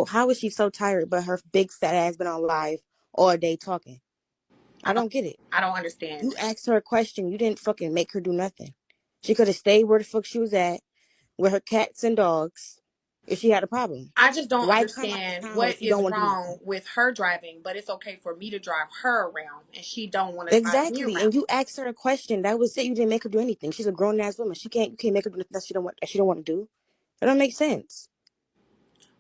How is she so tired, but her big fat ass been on live all day talking? I I don't don't get it. I don't understand. You asked her a question. You didn't fucking make her do nothing. She could have stayed where the fuck she was at with her cats and dogs if she had a problem. I just don't Why come out understand of town what if you don't is want to do wrong nothing? with her driving, but it's okay for me to drive her around and she don't want to drive me Exactly. around. And you asked her a question. That was it. You didn't make her do anything. She's a grown ass woman. You can't make her do nothing that she don't want to do. That don't make sense.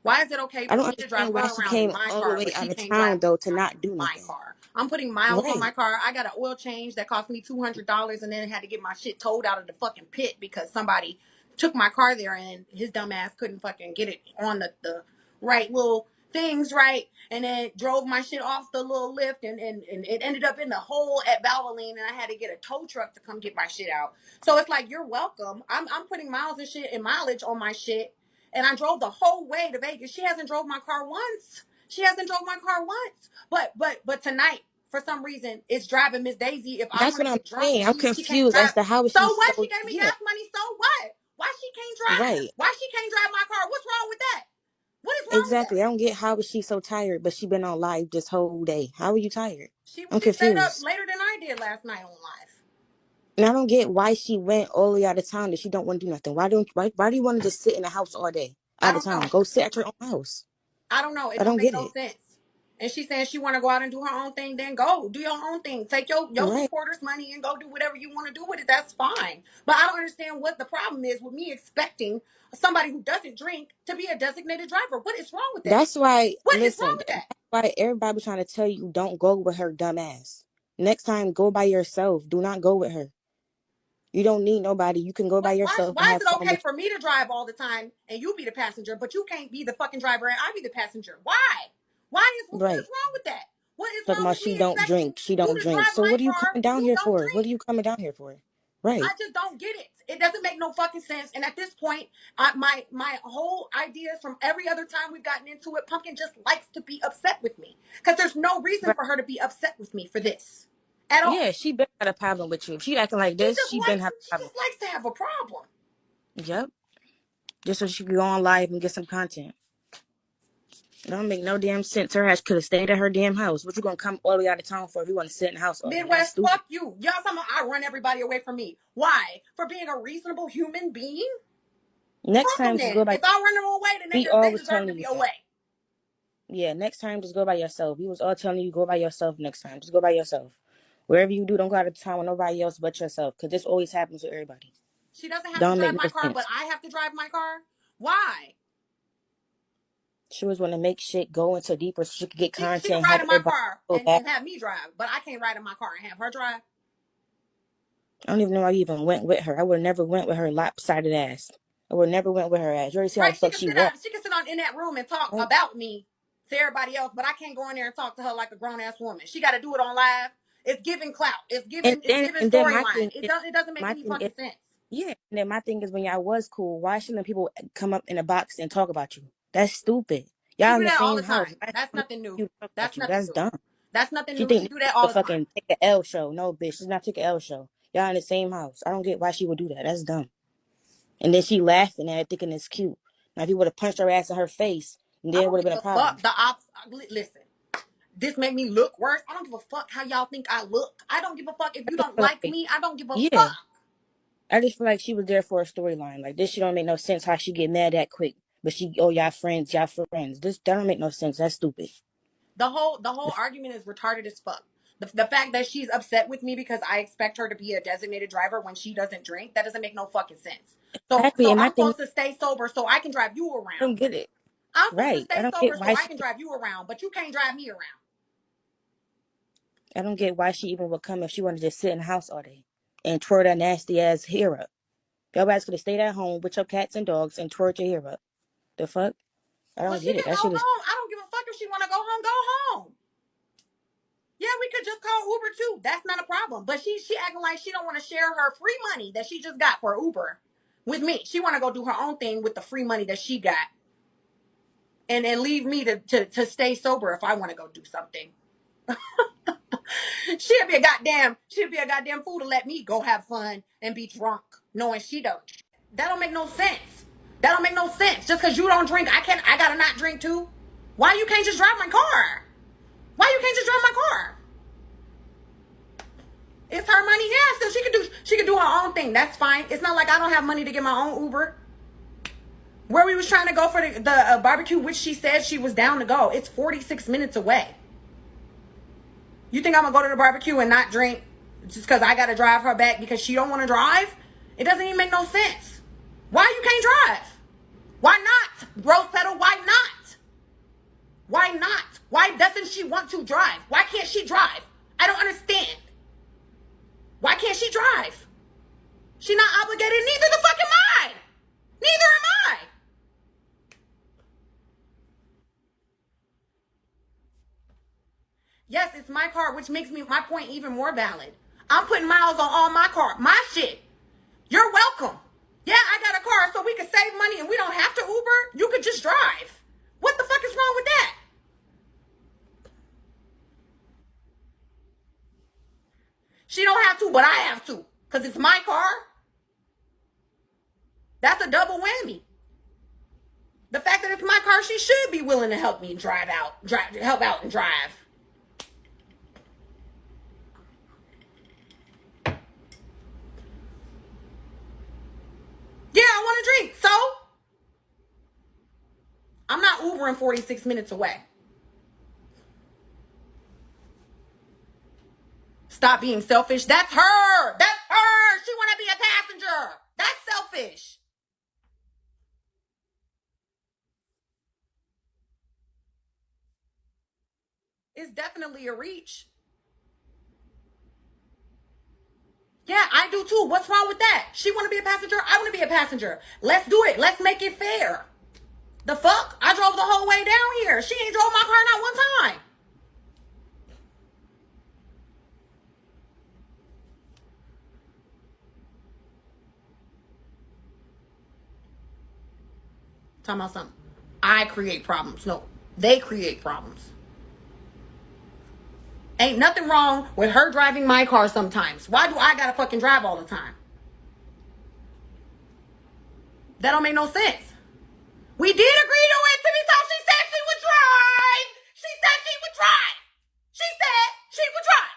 Why is it okay I for don't me to drive understand why her she around in came my all the car, way but out she of can't drive town though to around not do my nothing. car? I'm putting miles on Right. my car. I got an oil change that cost me $200 and then had to get my shit towed out of the fucking pit because somebody took my car there and his dumb ass couldn't fucking get it on the right little things right and then drove my shit off the little lift and it ended up in the hole at Valvoline and I had to get a tow truck to come get my shit out. So it's like, you're welcome. I'm putting miles and shit and mileage on my shit and I drove the whole way to Vegas. She hasn't drove my car once. She hasn't drove my car once. But tonight, for some reason, it's driving Miss Daisy. If I That's want what to I'm get drunk, saying. I'm she can't confused as drive. to how is So she what? She so gave me yeah. gas money. So what? Why she can't drive? Right. Why she can't drive my car? What's wrong with that? What is wrong with Exactly. that? I don't get how is she so tired, but she been on live this whole day. How are you tired? I'm She stayed up confused. later than I did last night on live. And I don't get why she went all the way out of town if she don't want to do nothing. Why do you want to just sit in the house all day I out of don't know. town? Go sit at your own house. I don't know. It I don't don't make get no it. sense. And she's saying she want to go out and do her own thing. Then go do your own thing. Take your Right. supporters' money and go do whatever you want to do with it. That's fine. But I don't understand what the problem is with me expecting somebody who doesn't drink to be a designated driver. What is wrong with that? That's why What is wrong listen, with that's that? why everybody was trying to tell you don't go with her dumb ass. Next time go by yourself. Do not go with her. You don't need nobody. You can go by yourself and Why is have it fun okay with for me to drive all the time and you be the passenger, but you can't be the fucking driver and I be the passenger? Why? What right. is wrong with that? What is Talking wrong about with she me don't expecting drink. She you don't to drink. drive So my what are you car? coming down You here don't for? What are drink. you coming down here for? Right. I just don't get it. It doesn't make no fucking sense. And at this point, my whole ideas from every other time we've gotten into it, Pumpkin just likes to be upset with me because there's no reason Right. for her to be upset with me for this at all. Yeah, she been had a problem with you. If she acting like this, she been had a She problem. just likes to have a problem. Yep. Just so she could go on live and get some content. It don't make no damn sense. Her ass could have stayed at her damn house. What you gonna come all the way out of town for if you want to sit in the house all day? That's Midwest, stupid. fuck you. Y'all, I run everybody away from me. Why? For being a reasonable human being? Next Fuck them time, just then. go by. If I run them away, then We they always deserve telling to be you that. away. Yeah, next time, just go by yourself. We was all telling you go by yourself next time. Just go by yourself. Wherever you do, don't go out of town with nobody else but yourself. Because this always happens with everybody. She doesn't have to Don't make drive my no car, but sense. I have to drive my car. Why? She was want to make shit go into deeper so she could get She can content, ride have in my everybody car go back. and have me drive, but I can't ride in my car and have her drive. I don't even know why you even went with her. I would have never went with her lopsided ass. I would never went with her ass. You already see how the Right? fuck she walked. She can sit on in that room and talk Right. about me to everybody else, but I can't go in there and talk to her like a grown ass woman. She got to do it on live. It's giving clout. It's giving And then storyline. It doesn't make my any thing is fucking sense. yeah. And then my thing is when y'all was cool, why shouldn't people come up in a box and talk about you? That's stupid. She Y'all in do the that all same the house. time. Why That's should nothing new. you talk about That's you? nothing That's new. dumb. That's nothing She new. think She this do is that all the the time. fucking take a L show. No, bitch, she's not take a L show. Y'all in the same house. I don't get why she would do that. That's dumb. And then she laughing at it, thinking it's cute. Now if you would have punched her ass in her face, I then it don't would have give been a a fuck. problem. The ops. Listen. This make me look worse. I don't give a fuck how y'all think I look. I don't give a fuck if you I just don't feel like like, me. I don't give a yeah. fuck. I just feel like she was there for a storyline. Like this shit don't make no sense how she get mad that quick. But y'all friends, y'all friends. That don't make no sense. That's stupid. The whole argument is retarded as fuck. The fact that she's upset with me because I expect her to be a designated driver when she doesn't drink, that doesn't make no fucking sense. Exactly. So And my I'm thing, supposed to stay sober so I can drive you I around. don't get it. I'm supposed to Right. I stay don't sober get so why I she can drive you around, but you can't drive me around. I don't get why she even would come if she wanted to just sit in the house all day and twirl that nasty ass hair up. Your ass could have stayed at home with your cats and dogs and twirled your hair up. The fuck? I Well, don't she get it. can That go shit is home. I don't give a fuck if she want to go home. Go home. Yeah, we could just call Uber too. That's not a problem. But she acting like she don't want to share her free money that she just got for Uber with me. She want to go do her own thing with the free money that she got, and leave me to stay sober if I want to go do something. She'll be a goddamn fool to let me go have fun and be drunk, knowing she don't. That don't make no sense. That don't make no sense. Just because you don't drink, I gotta not drink too. Why you can't just drive my car? Why you can't just drive my car? It's her money, yeah. So she could do her own thing. That's fine. It's not like I don't have money to get my own Uber. Where we was trying to go for the barbecue, which she said she was down to go. It's 46 minutes away. You think I'm gonna go to the barbecue and not drink just because I gotta drive her back because she don't want to drive? It doesn't even make no sense. Why you can't drive? Why not? Rose Petal, why not? Why not? Why doesn't she want to drive? Why can't she drive? I don't understand. Why can't she drive? She not obligated. Neither the fuck am I. Neither am I. Yes, it's my car, which makes my point even more valid. I'm putting miles on all my car, my shit. You're welcome. Yeah, I got a car so we can save money and we don't have to Uber. You could just drive. What the fuck is wrong with that? She don't have to, but I have to. Because it's my car. That's a double whammy. The fact that it's my car, she should be willing to help me help out and drive. Yeah, I want to drink. So, I'm not Ubering 46 minutes away. Stop being selfish. That's her. That's her. She want to be a passenger. That's selfish. It's definitely a reach. Yeah, I do too. What's wrong with that? She want to be a passenger. I want to be a passenger. Let's do it. Let's make it fair. The fuck? I drove the whole way down here. She ain't drove my car not one time. Talking about something. I create problems. No, they create problems. Ain't nothing wrong with her driving my car sometimes. Why do I gotta fucking drive all the time? That don't make no sense. We did agree to it, Timmy, so she said she would drive. She said she would drive. She said she would drive.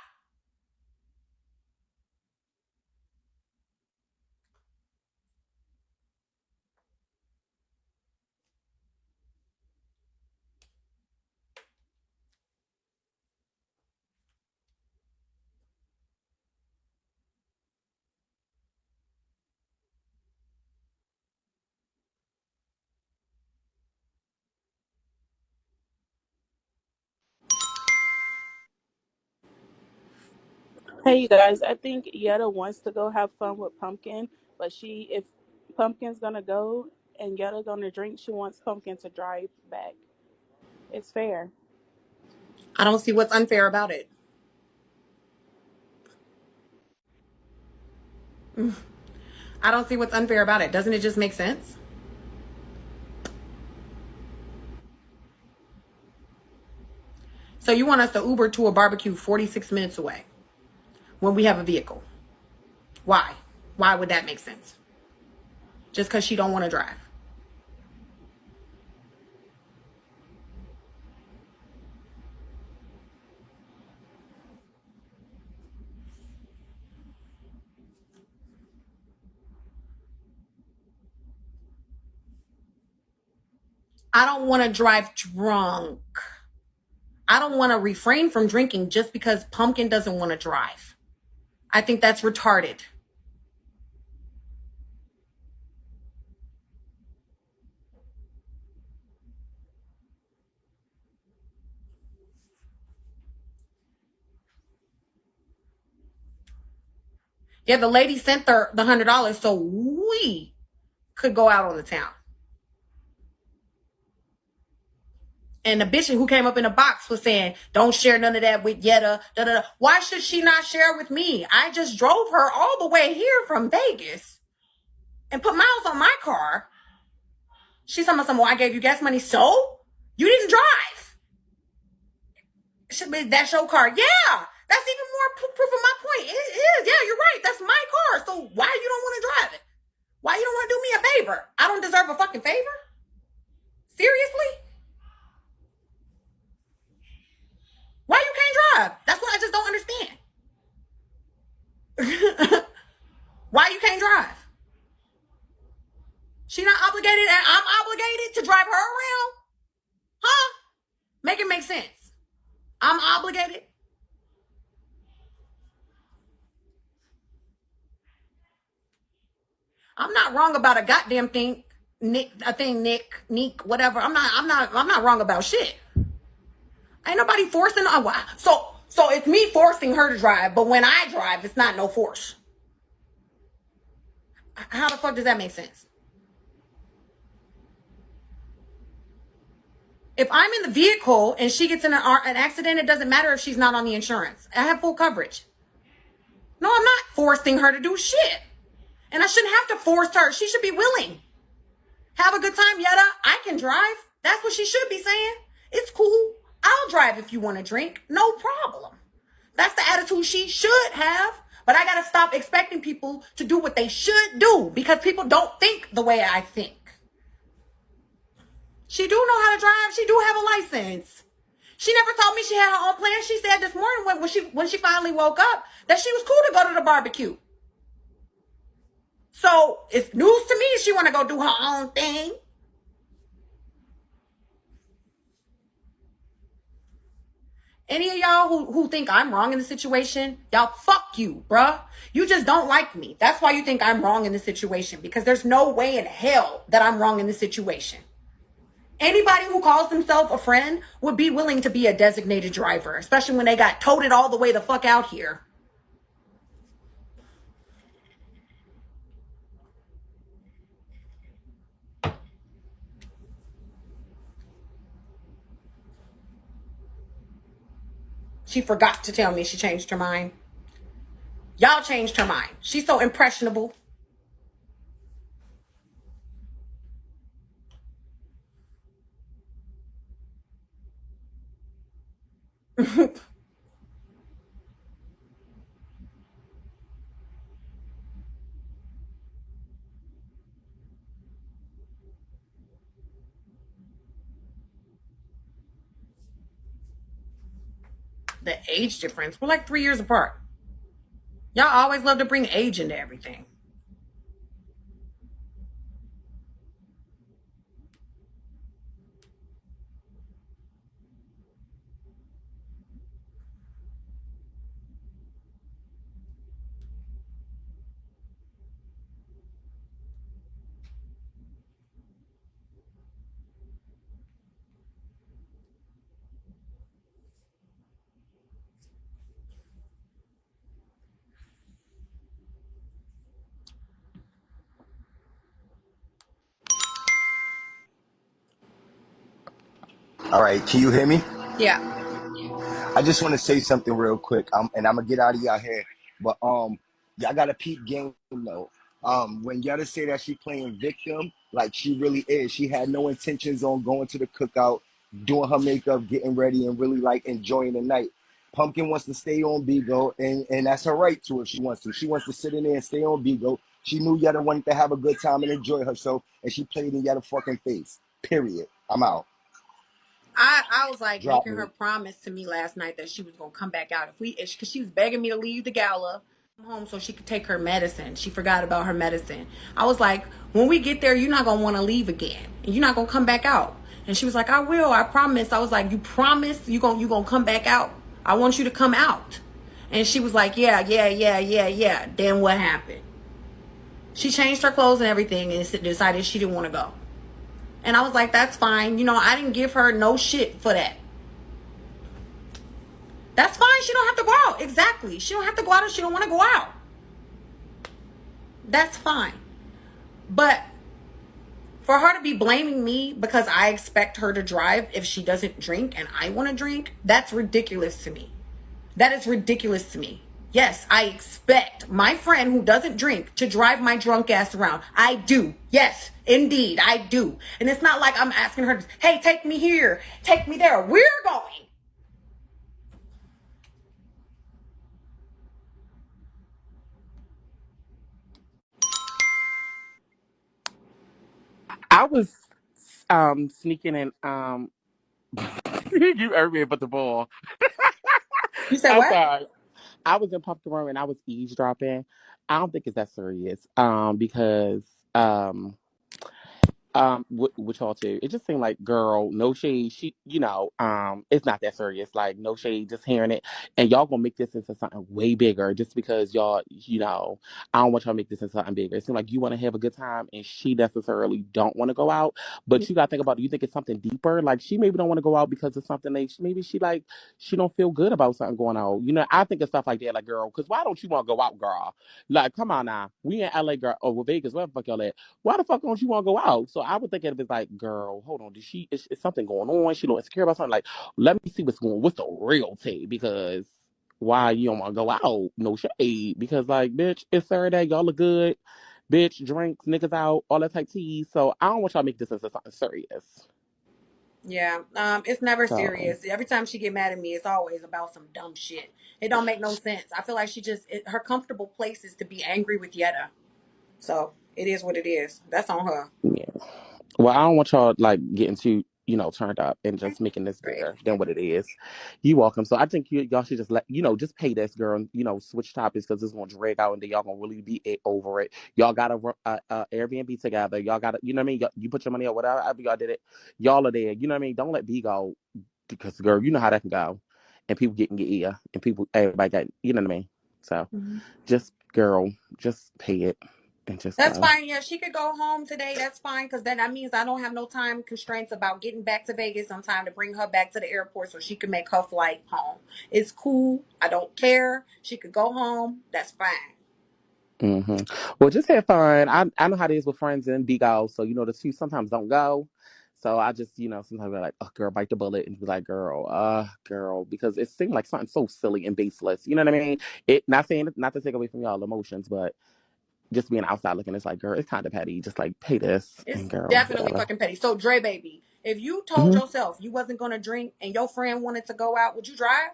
Hey, you guys. I think Yetta wants to go have fun with Pumpkin, but if Pumpkin's gonna go and Yetta gonna drink, she wants Pumpkin to drive back. It's fair. I don't see what's unfair about it. I don't see what's unfair about it. Doesn't it just make sense? So you want us to Uber to a barbecue 46 minutes away when we have a vehicle. Why? Why would that make sense? Just because she don't want to drive. I don't want to drive drunk. I don't want to refrain from drinking just because Pumpkin doesn't want to drive. I think that's retarded. Yeah, the lady sent her the $100 so we could go out on the town. And the bitch who came up in the box was saying, don't share none of that with Yetta. Da, da, da. Why should she not share with me? I just drove her all the way here from Vegas and put miles on my car. She's talking about something, well, I gave you gas money, so? You didn't drive. Should be that's your car. Yeah, that's even more proof of my point. It is. Yeah, you're right. That's my car. So why you don't want to drive it? Why you don't want to do me a favor? I don't deserve a fucking favor? Seriously? Why you can't drive? That's what I just don't understand. Why you can't drive? She not obligated and I'm obligated to drive her around? Huh? Make it make sense. I'm obligated. I'm not wrong about a goddamn thing. Nick, whatever. I'm not wrong about shit. Ain't nobody forcing. So it's me forcing her to drive, but when I drive, it's not no force. How the fuck does that make sense? If I'm in the vehicle and she gets in an accident, it doesn't matter if she's not on the insurance. I have full coverage. No, I'm not forcing her to do shit. And I shouldn't have to force her. She should be willing. Have a good time, Yetta. I can drive. That's what she should be saying. It's cool. I'll drive if you want to drink. No problem. That's the attitude she should have. But I got to stop expecting people to do what they should do because people don't think the way I think. She do know how to drive. She do have a license. She never told me she had her own plan. She said this morning when she finally woke up that she was cool to go to the barbecue. So it's news to me she want to go do her own thing. Any of y'all who think I'm wrong in the situation, y'all fuck you, bruh. You just don't like me. That's why you think I'm wrong in this situation because there's no way in hell that I'm wrong in this situation. Anybody who calls themselves a friend would be willing to be a designated driver, especially when they got toted all the way the fuck out here. She forgot to tell me she changed her mind. Y'all changed her mind. She's so impressionable. The age difference. We're like 3 years apart. Y'all always love to bring age into everything. All right, can you hear me? Yeah. I just want to say something real quick, and I'm gonna get out of y'all here. But y'all got a peep game though. When Yetta say that she playing victim, like she really is. She had no intentions on going to the cookout, doing her makeup, getting ready, and really like enjoying the night. Pumpkin wants to stay on Bigo, and that's her right to if she wants to. She wants to sit in there and stay on Bigo. She knew Yetta wanted to have a good time and enjoy herself, and she played in Yetta fucking face. Period. I'm out. I was like Drop making me. her promise to me last night that she was gonna come back out because she was begging me to leave the gala home so she could take her medicine. She forgot about her medicine. I was like, when we get there, you're not gonna want to leave again, and you're not gonna come back out. And she was like, I will. I promise. I was like, you promise you gonna come back out? I want you to come out. And she was like, yeah. Then what happened? She changed her clothes and everything and decided she didn't want to go. And I was like, that's fine. You know, I didn't give her no shit for that. That's fine. She don't have to go out. Exactly. She don't have to go out if she don't want to go out. That's fine. But for her to be blaming me because I expect her to drive if she doesn't drink and I want to drink, that's ridiculous to me. That is ridiculous to me. Yes, I expect my friend who doesn't drink to drive my drunk ass around. I do. Yes, indeed, I do. And it's not like I'm asking her, hey, take me here, take me there. We're going. I was sneaking in you heard me but the ball. You said I'm what? sorry. I was in Pumpkin Room and I was eavesdropping. I don't think it's that serious. Because with y'all too. It just seemed like, girl, no shade. She, it's not that serious. Like, no shade, just hearing it. And y'all gonna make this into something way bigger just because y'all, I don't want y'all to make this into something bigger. It seems like you want to have a good time and she necessarily don't want to go out. But you gotta think about it. You think it's something deeper? Like, she maybe don't want to go out because of something maybe she like, she don't feel good about something going on. I think of stuff like that, like, girl, because why don't you want to go out, girl? Like, come on now. We in LA, girl, or Vegas, wherever the fuck y'all at. Why the fuck don't you want to go out? So I would think if it's like, girl, hold on, is something going on? She a little insecure about something. Like, let me see what's the real tea, because why you don't want to go out? No shade, because like, bitch, it's Saturday, y'all look good, bitch, drinks, niggas out, all that type tea. So I don't want y'all to make this into something serious. Yeah, it's never So serious. Every time she get mad at me, it's always about some dumb shit. It don't make no sense. I feel like her comfortable place is to be angry with Yetta. So it is what it is. That's on her. yeah. Well, I don't want y'all like getting too, turned up and just making this Great. bigger than what it is. You welcome. So I think y'all should just just pay this girl and switch topics, because it's gonna drag out and then y'all gonna really be over it. Y'all got a Airbnb together. Y'all got to, you know what I mean. You put your money up, whatever y'all did it. Y'all are there. You know what I mean. Don't let B go, because girl, you know how that can go, and people get ear, and everybody got, you know what I mean. So Mhm. just girl, just pay it and just That's go. fine. Yeah, she could go home today. That's fine, because then that means I don't have no time constraints about getting back to Vegas on time to bring her back to the airport so she can make her flight home. It's cool. I don't care. She could go home. That's fine. hmm Well, just have fun. I know how it is with friends and big out. So, the two sometimes don't go. So I just, sometimes be like, oh, girl, bite the bullet, and be like, girl, because it seemed like something so silly and baseless. You know what I mean? It not saying, not to take away from y'all emotions, but just being outside looking, it's like, girl, it's kind of petty. Just like, pay this and It's girl, definitely whatever. fucking petty. So, Dre, baby, if you told hmm yourself you wasn't going to drink and your friend wanted to go out, would you drive?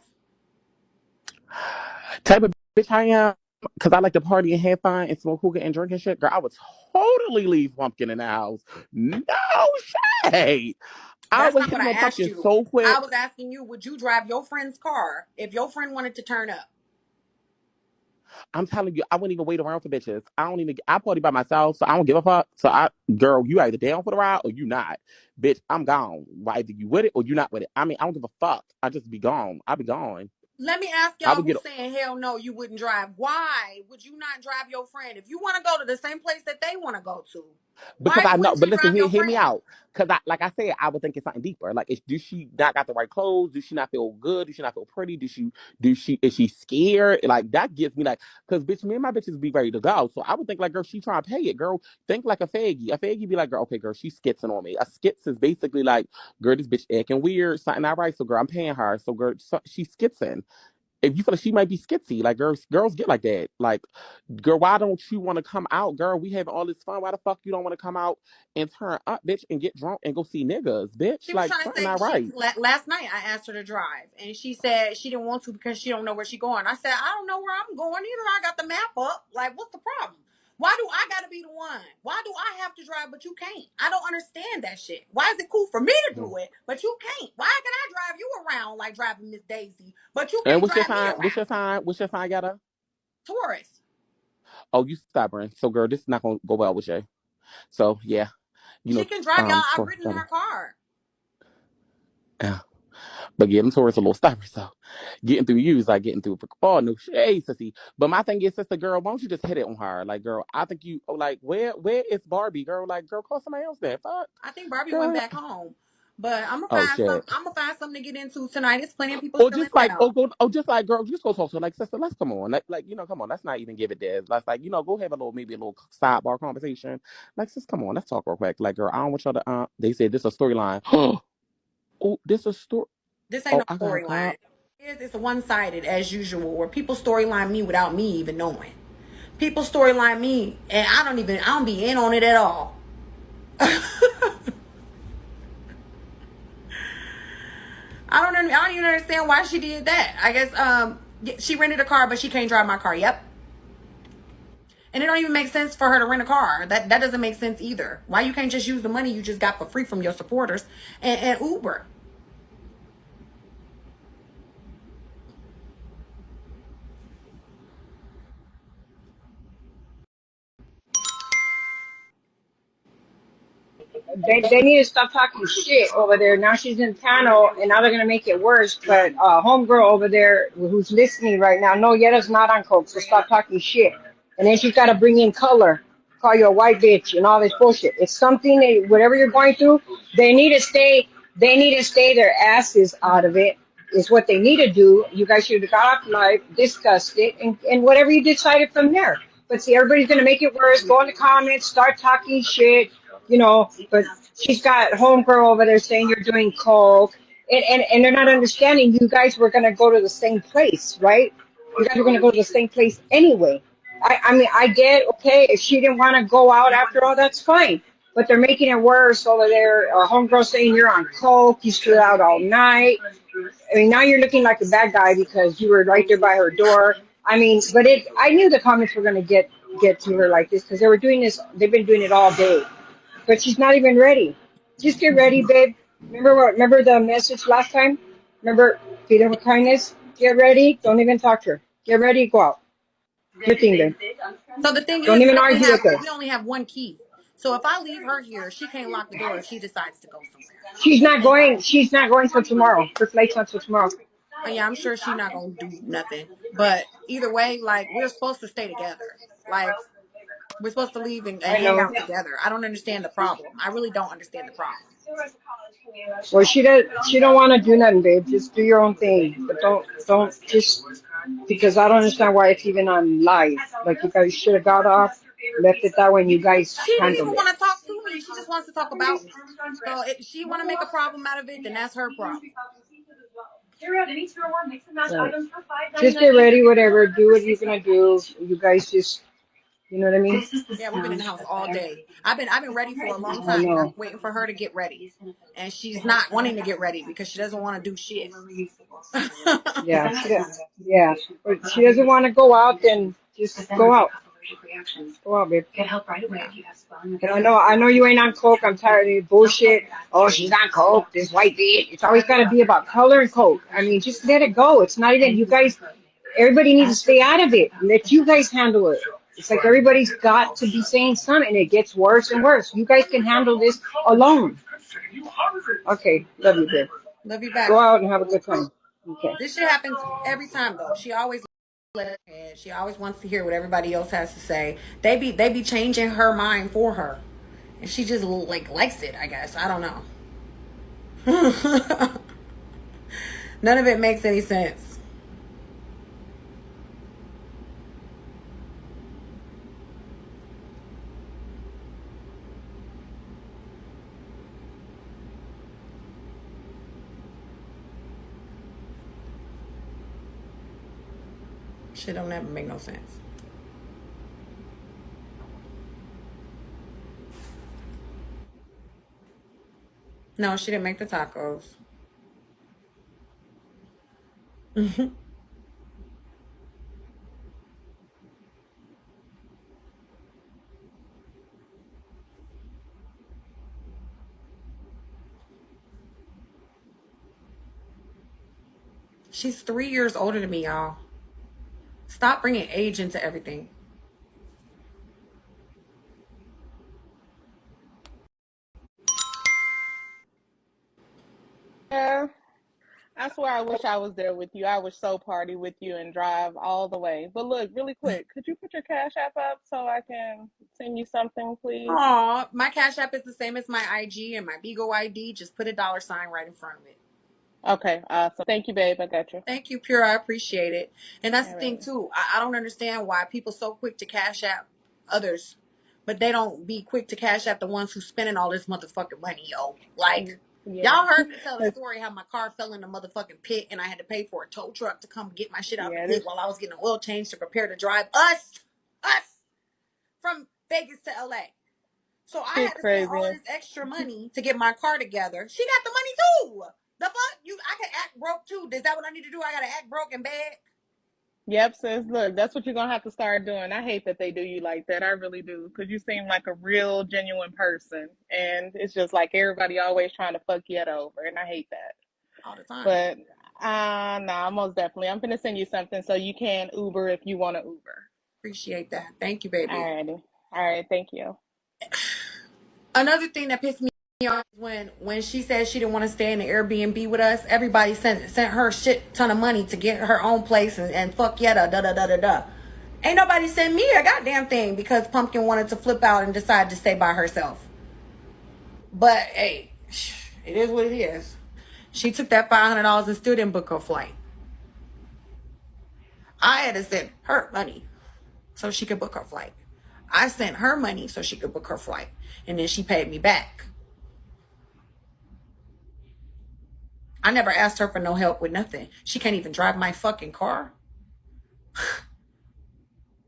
Type of bitch I am, because I like to party and have fun and smoke hookah and drink and shit. Girl, I would totally leave Pumpkin in the house. No shade. I That's would not hit what him I on asked Pumpkin you. so I quick. was asking you, would you drive your friend's car if your friend wanted to turn up? I'm telling you, I wouldn't even wait around for bitches. I party by myself, so I don't give a fuck. So girl, you either down for the ride or you not. Bitch, I'm gone. Either you with it or you not with it. I mean, I don't give a fuck. I just be gone. I be gone. Let me ask I y'all would get, who's saying hell no, you wouldn't drive. Why would you not drive your friend? If you want to go to the same place that they want to go to, because why I know, wouldn't but you listen, drive your hear me friend? out. Because like I said, I would think it's something deeper. Like, do she not got the right clothes? Do she not feel good? Do she not feel pretty? Is she scared? Like, that gets me like, because bitch, me and my bitches be ready to go. So I would think like, girl, she trying to pay it, girl. Think like a faggy. A faggy be like, girl, okay, girl, she's skitzing on me. A skits is basically like, girl, this bitch acting weird, something not right. So girl, I'm paying her. So girl, she's skitzing. If you feel like she might be skitsy, like girls get like that. Like, girl, why don't you want to come out, girl? We having all this fun. Why the fuck you don't want to come out and turn up, bitch, and get drunk and go see niggas, bitch? She was Like, trying to something say not right. last night I asked her to drive and she said she didn't want to because she don't know where she going. I said I don't know where I'm going either. I got the map up. Like, what's the problem? Why do I got to be the one? Why do I have to drive but you can't? I don't understand that shit. Why is it cool for me to do it but you can't? Why can I drive you around like driving Miss Daisy but you And can't what's your drive me sign? What's around? your sign? What's your sign, Yetta? Taurus. Oh, you stubborn. So, girl, this is not gonna go well with you. So, yeah, She can drive y'all. I've Taurus ridden in stubborn. her car. Yeah. But getting Taurus a little stubborn. So, getting through you is like getting through a brick wall. No shade, sissy. But my thing is, sister girl, why don't you just hit it on her? Like, girl, I think like, where is Barbie, girl? Like, girl, call somebody else there. Fuck, I think Barbie went girl. back home. But Oh shit. I'm gonna find something to get into tonight. There's plenty of people Or still in just like, town. just like, girl, just go talk to her. Like, sister, let's come on. Like, come on. Let's not even give it this. Let's like, go have maybe a little sidebar conversation. Like, sis, come on, let's talk real quick. Like, girl, I don't want y'all to. They said this a storyline. Oh, this a story. This ain't Oh, no I got a storyline. cop. It's one sided as usual, where people storyline me without me even knowing. People storyline me, and I don't be in on it at all. I don't even understand why she did that. I guess she rented a car, but she can't drive my car. Yep. And it don't even make sense for her to rent a car. That doesn't make sense either. Why you can't just use the money you just got for free from your supporters and Uber? They need to stop talking shit over there. Now she's in panel, and now they're gonna make it worse. But homegirl over there who's listening right now, no, Yetta's not on coke, so stop talking shit. And then she's got to bring in color, call you a white bitch, and all this bullshit. It's something that whatever you're going through, they need to stay. They need to stay their asses out of it. Is what they need to do. You guys should have got off live, discussed it, and whatever you decided from there. But see, everybody's gonna make it worse. Go in the comments, start talking shit, but she's got homegirl over there saying you're doing coke, and they're not understanding you guys were going to go to the same place, right? You guys were going to go to the same place anyway. I mean, I get, okay, if she didn't want to go out after all, that's fine. But they're making it worse over there. Homegirl saying you're on coke, you stood out all night. I mean, now you're looking like a bad guy because you were right there by her door. I mean, but I knew the comments were going to get to her like this because they were doing this. They've been doing it all day, but she's not even ready. Just get ready, babe. Remember the message last time? Remember, feed her with kindness. Get ready. Don't even talk to her. Get ready. Go out. Good thing, babe. So the thing Don't is, even argue with her. we only have one key. So if I leave her here, she can't lock the door if she decides to go somewhere. She's not And going. She's not going till tomorrow. Her flight's not till tomorrow. yeah, I'm sure she's not gonna do nothing. But either way, like we're supposed to stay together. Like we're supposed to leave and I hang know. out together. I don't understand the problem. I really don't understand the problem. Well, she does. She don't want to do nothing, babe. Just do your own thing, but don't just because I don't understand why it's even on live. Like you guys should have got off, left it that way, and you guys She didn't handled even it. want to talk to me. She just wants to talk about me. So if she want to make a problem out of it, then that's her problem. Right. Just get ready, whatever. Do what you're gonna do. You guys just, you know what I mean? Yeah, we've been in the house all day. I've been ready for a long I time, and I'm know. waiting for her to get ready. And she's not wanting to get ready because she doesn't want to do shit. Yeah, yeah. But she doesn't want to go out, then just go out. Go out, babe. Yeah. And I know you ain't on coke. I'm tired of your bullshit. Oh, she's on coke. This white bitch. It's always got to be about color and coke. I mean, just let it go. It's not even you guys. Everybody needs to stay out of it. Let you guys handle it. It's like everybody's got to be saying something, and it gets worse and worse. You guys can handle this alone. Okay, love you, babe. Love you back. Go out and have a good time. Okay. This shit happens every time though. She always and she always wants to hear what everybody else has to say. They be changing her mind for her, and she just like likes it. I guess I don't know. None of it makes any sense. Shit don't ever make no sense. No, she didn't make the tacos. She's 3 years older than me, y'all. Stop bringing age into everything. Yeah, I swear I wish I was there with you. I would so party with you and drive all the way. But look, really quick, could you put your Cash App up so I can send you something, please? Aw, my Cash App is the same as my IG and my Bigo ID. Just put a dollar sign right in front of it. Okay, awesome. Thank you, babe. I got you. Thank you, Pure. I appreciate it. And that's All the thing right. too. I don't understand why people so quick to cash out others, but they don't be quick to cash out the ones who spending all this motherfucking money, yo. Like Yeah. y'all heard me tell the story how my car fell in the motherfucking pit and I had to pay for a tow truck to come get my shit out the Yeah, pit this while I was getting an oil change to prepare to drive us from Vegas to LA. So I shit had to spend all of crazy. this extra money to get my car together. She got the money too. The fuck? I can act broke too. Is that what I need to do? I gotta act broke and beg? Yep, sis. Look, that's what you're gonna have to start doing. I hate that they do you like that. I really do, because you seem like a real, genuine person, and it's just like everybody always trying to fuck Yetta over, and I hate that. all the time. But nah, most definitely, I'm gonna send you something so you can Uber if you want to Uber. Appreciate that. Thank you, baby. Alrighty, all right, thank you. Another thing that pissed me off is when she said she didn't want to stay in the Airbnb with us. Everybody sent her shit ton of money to get her own place and fuck Yetta, da da da da da. Ain't nobody sent me a goddamn thing because Pumpkin wanted to flip out and decide to stay by herself. But hey, it is what it is. She took that $500 and still didn't book her flight. I had to send her money so she could book her flight. I sent her money so she could book her flight. And then she paid me back. I never asked her for no help with nothing. She can't even drive my fucking car.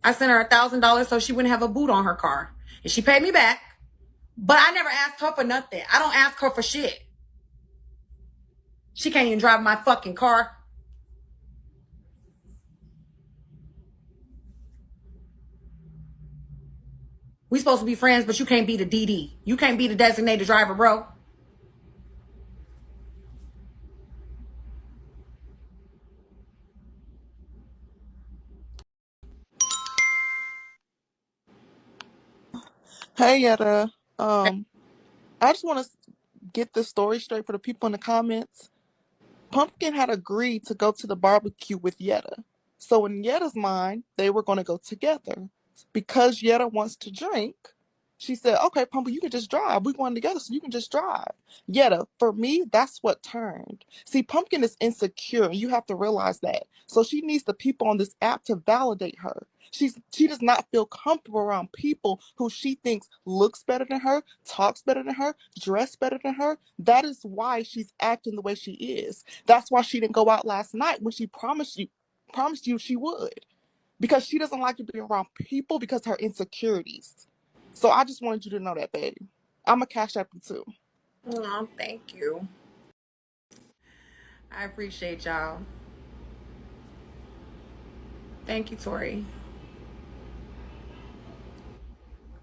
I sent her $1,000 so she wouldn't have a boot on her car. And she paid me back. But I never asked her for nothing. I don't ask her for shit. She can't even drive my fucking car. We supposed to be friends, but you can't be the DD. You can't be the designated driver, bro. Hey, Yetta. I just want to get this story straight for the people in the comments. Pumpkin had agreed to go to the barbecue with Yetta. So in Yetta's mind, they were going to go together. Because Yetta wants to drink, she said, okay, Pumpkin, you can just drive. We're going together, so you can just drive. Yetta, for me, that's what turned. See, Pumpkin is insecure, and you have to realize that. So she needs the people on this app to validate her. She does not feel comfortable around people who she thinks looks better than her, talks better than her, dress better than her. That is why she's acting the way she is. That's why she didn't go out last night when she promised you she would. Because she doesn't like to be around people because of her insecurities. So I just wanted you to know that, baby. I'm a cash app you too. Oh, thank you. I appreciate y'all. Thank you, Tori.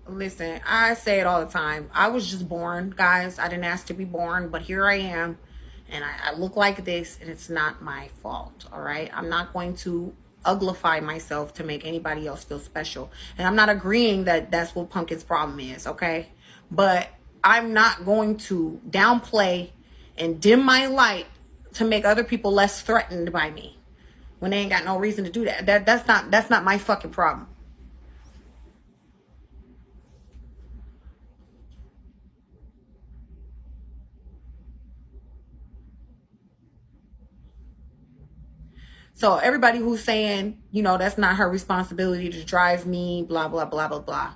Listen, I say it all the time. I was just born, guys. I didn't ask to be born, but here I am. And I look like this, and it's not my fault, all right? I'm not going to uglify myself to make anybody else feel special. And I'm not agreeing that that's what Pumpkin's problem is, okay? But I'm not going to downplay and dim my light to make other people less threatened by me when they ain't got no reason to do that. That's not my fucking problem. So everybody who's saying, that's not her responsibility to drive me, blah, blah, blah, blah, blah.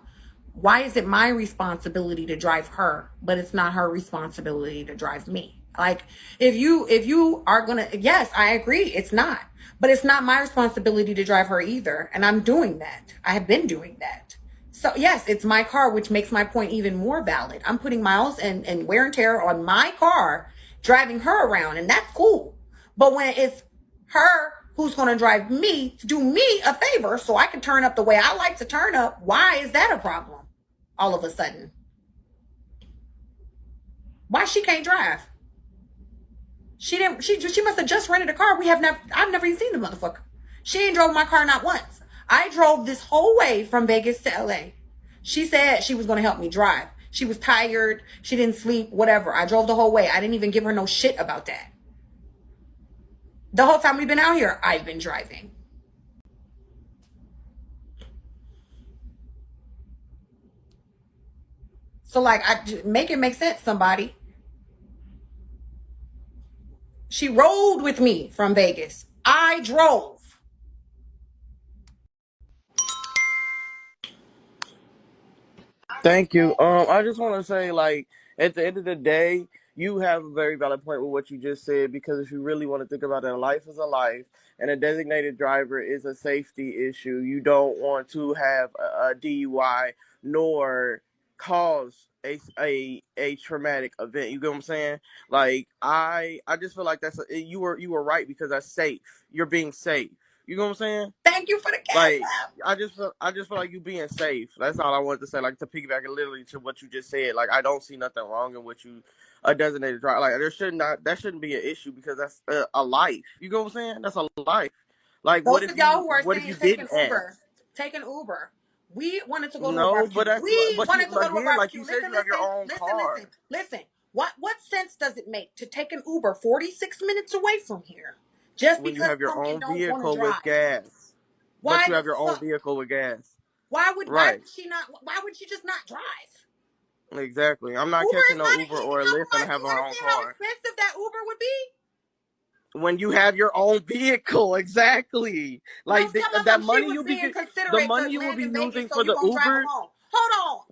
Why is it my responsibility to drive her, but it's not her responsibility to drive me? Like, if you are gonna, yes, I agree, it's not. But it's not my responsibility to drive her either. And I'm doing that. I have been doing that. So yes, it's my car, which makes my point even more valid. I'm putting miles and wear and tear on my car, driving her around, and that's cool. But when it's her who's going to drive me to do me a favor so I can turn up the way I like to turn up, why is that a problem all of a sudden? Why she can't drive? She must have just rented a car. I've never even seen the motherfucker. She ain't drove my car not once. I drove this whole way from Vegas to LA. She said she was going to help me drive. She was tired. She didn't sleep, whatever. I drove the whole way. I didn't even give her no shit about that. The whole time we've been out here, I've been driving. So like, make it make sense, somebody. She rode with me from Vegas. I drove. Thank you. I just want to say, like, at the end of the day, you have a very valid point with what you just said, because if you really want to think about it, life is a life, and a designated driver is a safety issue. You don't want to have a DUI nor cause a traumatic event. You get what I'm saying? Like, I just feel like you were right, because that's safe. You're being safe. You know what I'm saying? Thank you for the cash Like app. I just feel like you being safe. That's all I wanted to say. Like to piggyback it literally to what you just said. Like I don't see nothing wrong in what you a designated driver. Like that shouldn't be an issue because that's a life. You know what I'm saying? That's a life. Like Those of y'all who are what if saying you didn't ask? taking Uber. We wanted to go to a No, barbecue. but that's We but you wanted to go to a again, like barbecue. you said, Listen, you have your listen, own listen, listen, car. listen. What sense does it make to take an Uber 46 minutes away from here just When you because have your Pumpkin own don't want to vehicle with drive? gas. But Why you the have your own fuck? vehicle with gas. Why Right. would she not? Why would she just not drive? Exactly. I'm not Uber catching is no not an Uber easy or a Lyft and I compromise. Do have you my own understand how car. expensive that Uber would be? When you have your own vehicle, exactly. No, Like tell that us she money was being the considerate money to you will land be in Vegas using so for you the gonna drive her Uber, home.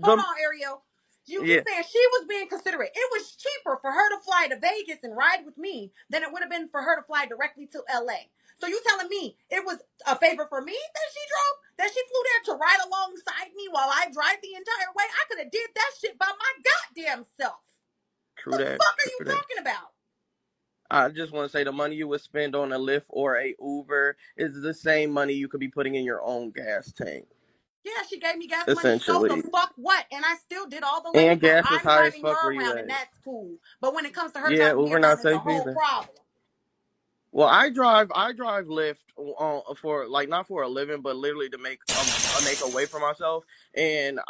Hold the on, Ariel. You yeah, saying she was being considerate. It was cheaper for her to fly to Vegas and ride with me than it would have been for her to fly directly to LA. So you telling me it was a favor for me that she drove, that she flew there to ride alongside me while I drive the entire way? I could have did that shit by my goddamn self. true The that, fuck are true you that. talking about? I just want to say the money you would spend on a Lyft or a Uber is the same money you could be putting in your own gas tank, Yeah, she gave me gas money. So the essentially. fuck what? And I still did all the laying And out. gas is I'm high as driving fuck where her you around, and at. that's cool. But when it comes to her Yeah, driving me Uber around, not it's a safe whole either. problem. Well, I drive Lyft for like not for a living, but literally to make a way for myself. And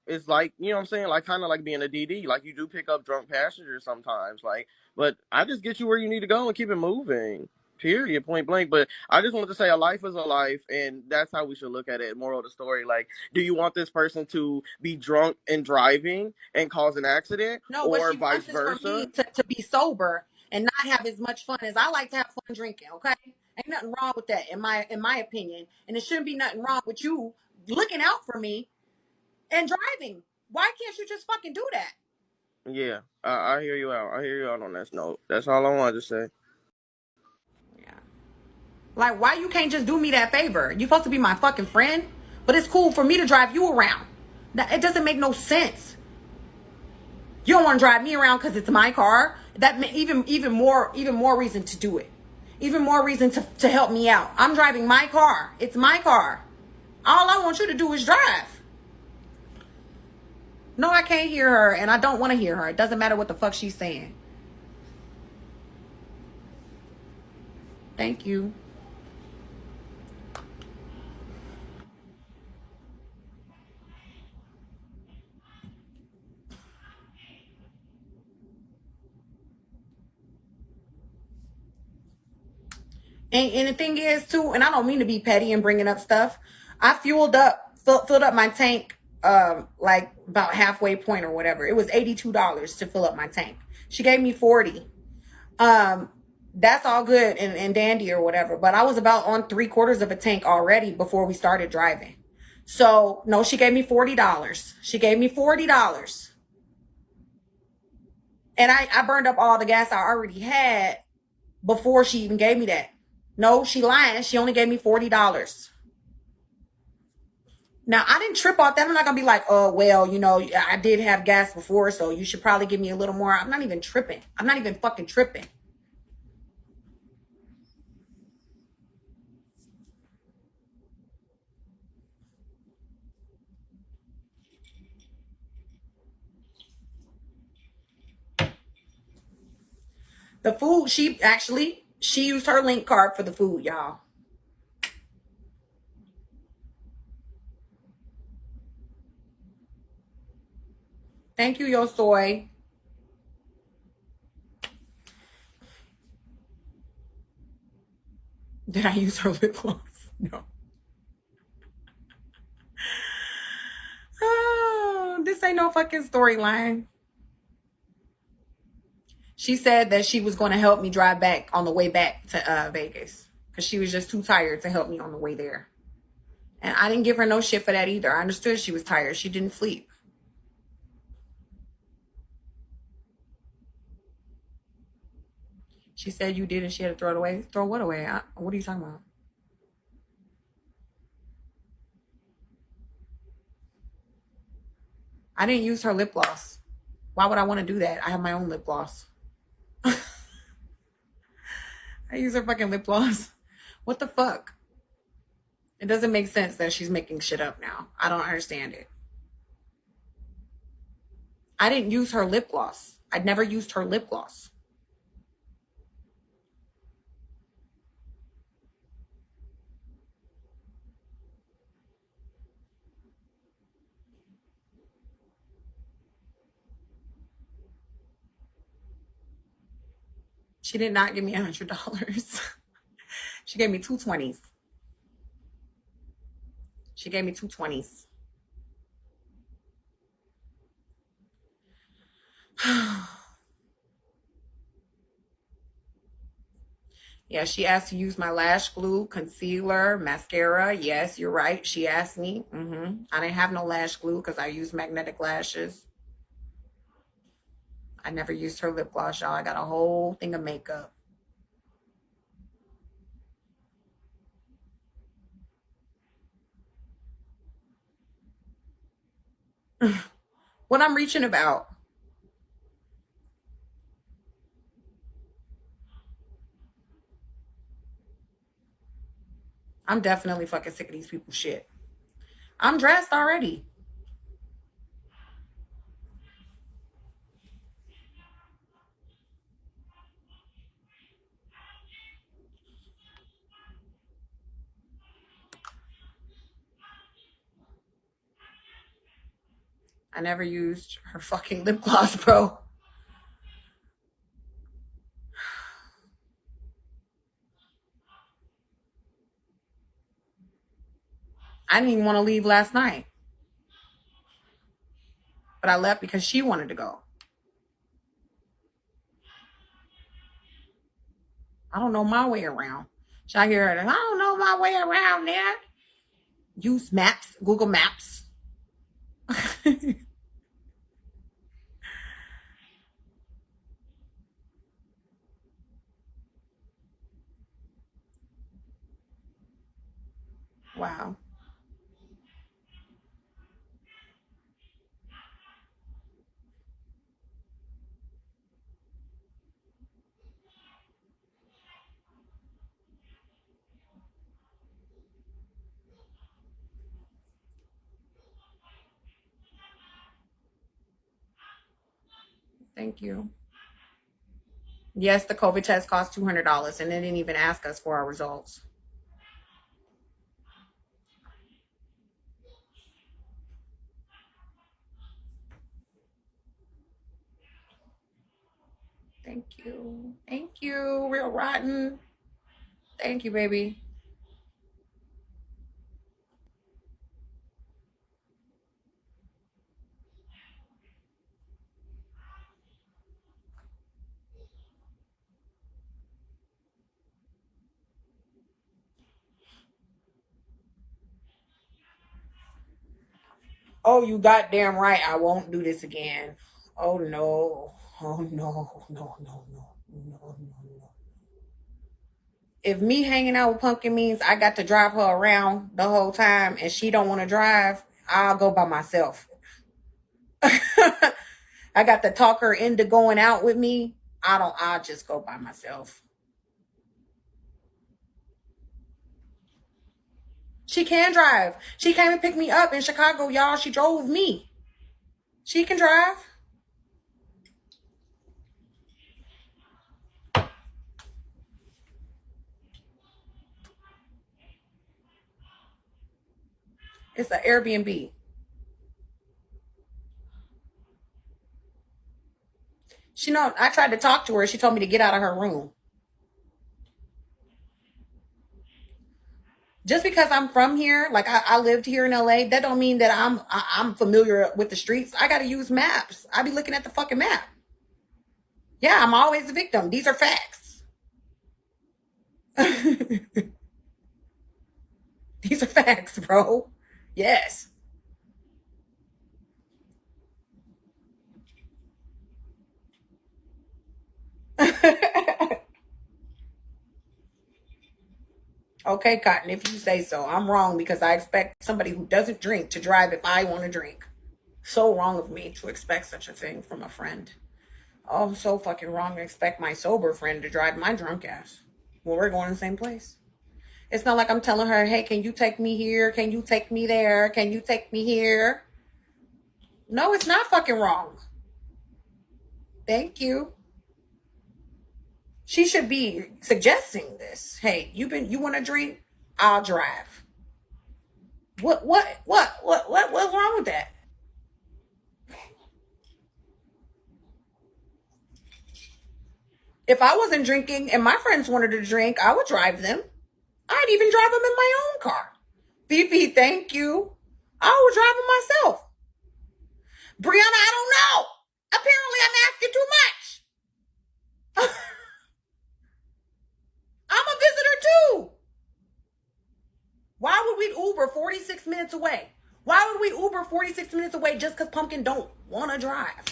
it's like you know what I'm saying, like kind of like being a DD. Like you do pick up drunk passengers sometimes, like, but I just get you where you need to go and keep it moving. Period, point blank. But I just wanted to say a life is a life, and that's how we should look at it. Moral of the story: like, do you want this person to be drunk and driving and cause an accident, No, what or she vice wants is for versa? me to be sober and not have as much fun as I like to have fun drinking. Okay, ain't nothing wrong with that in my opinion, and it shouldn't be nothing wrong with you looking out for me and driving. Why can't you just fucking do that? Yeah, I hear you out. I hear you out on that note. That's all I wanted to say. Yeah. Like, why you can't just do me that favor? You supposed to be my fucking friend, but it's cool for me to drive you around. It doesn't make no sense. You don't want to drive me around because it's my car. That even more reason to do it. Even more reason to help me out. I'm driving my car. It's my car. All I want you to do is drive. No, I can't hear her, and I don't want to hear her. It doesn't matter what the fuck she's saying. Thank you. And the thing is too, and I don't mean to be petty and bringing up stuff. I filled up my tank, like about halfway point or whatever. It was $82 to fill up my tank. She gave me 40. Um, that's all good and dandy or whatever. But I was about on 3/4 of a tank already before we started driving. So no, she gave me $40. She gave me $40. And I burned up all the gas I already had before she even gave me that. No, she lying. She only gave me $40. Now I didn't trip off that. I'm not gonna be like, oh well, I did have gas before, so you should probably give me a little more. I'm not even tripping. I'm not even fucking tripping. The food, she used her link card for the food, y'all. Thank you, Yo Soy. Did I use her lip gloss? No. Oh, this ain't no fucking storyline. She said that she was going to help me drive back on the way back to Vegas because she was just too tired to help me on the way there. And I didn't give her no shit for that either. I understood she was tired. She didn't sleep. She said you did and she had to throw it away. Throw what away? What are you talking about? I didn't use her lip gloss. Why would I want to do that? I have my own lip gloss. I use her fucking lip gloss. What the fuck? It doesn't make sense that she's making shit up now. I don't understand it. I didn't use her lip gloss. I'd never used her lip gloss. She did not give me $100. She gave me two 20s. She gave me two 20s. Yeah, she asked to use my lash glue, concealer, mascara. Yes, you're right. She asked me. I didn't have no lash glue because I use magnetic lashes. I never used her lip gloss, y'all. I got a whole thing of makeup. What I'm reaching about. I'm definitely fucking sick of these people's shit. I'm dressed already. I never used her fucking lip gloss, bro. I didn't even want to leave last night. But I left because she wanted to go. I don't know my way around. Should I hear it? I don't know my way around there. Use maps, Google Maps. Wow. Thank you. Yes, the COVID test cost $200 and they didn't even ask us for our results. Thank you. Thank you. Real rotten. Thank you, baby. Oh, you goddamn right. I won't do this again. Oh no. Oh no. No, no, no. No, no, no. If me hanging out with Pumpkin means I got to drive her around the whole time and she don't want to drive, I'll go by myself. I got to talk her into going out with me. I'll just go by myself. She can drive. She came and picked me up in Chicago, y'all. She drove me. She can drive. It's an Airbnb. I tried to talk to her. She told me to get out of her room. Just because I'm from here, like I lived here in LA, that don't mean that I'm familiar with the streets. I got to use maps. I be looking at the fucking map. Yeah, I'm always the victim. These are facts. These are facts, bro. Yes. Okay, Cotton, if you say so. I'm wrong because I expect somebody who doesn't drink to drive if I want to drink. So wrong of me to expect such a thing from a friend. Oh, I'm so fucking wrong to expect my sober friend to drive my drunk ass when we're going to the same place. It's not like I'm telling her, hey, can you take me here? Can you take me there? Can you take me here? No, it's not fucking wrong. Thank you. She should be suggesting this. Hey, you want to drink? I'll drive. What's wrong with that? If I wasn't drinking and my friends wanted to drink, I would drive them. I'd even drive them in my own car. Fifi, thank you. I would drive them myself. Brianna, I don't know. Apparently, I'm asking too much. I'm a visitor too. Why would we Uber 46 minutes away? Why would we Uber 46 minutes away just because Pumpkin don't want to drive?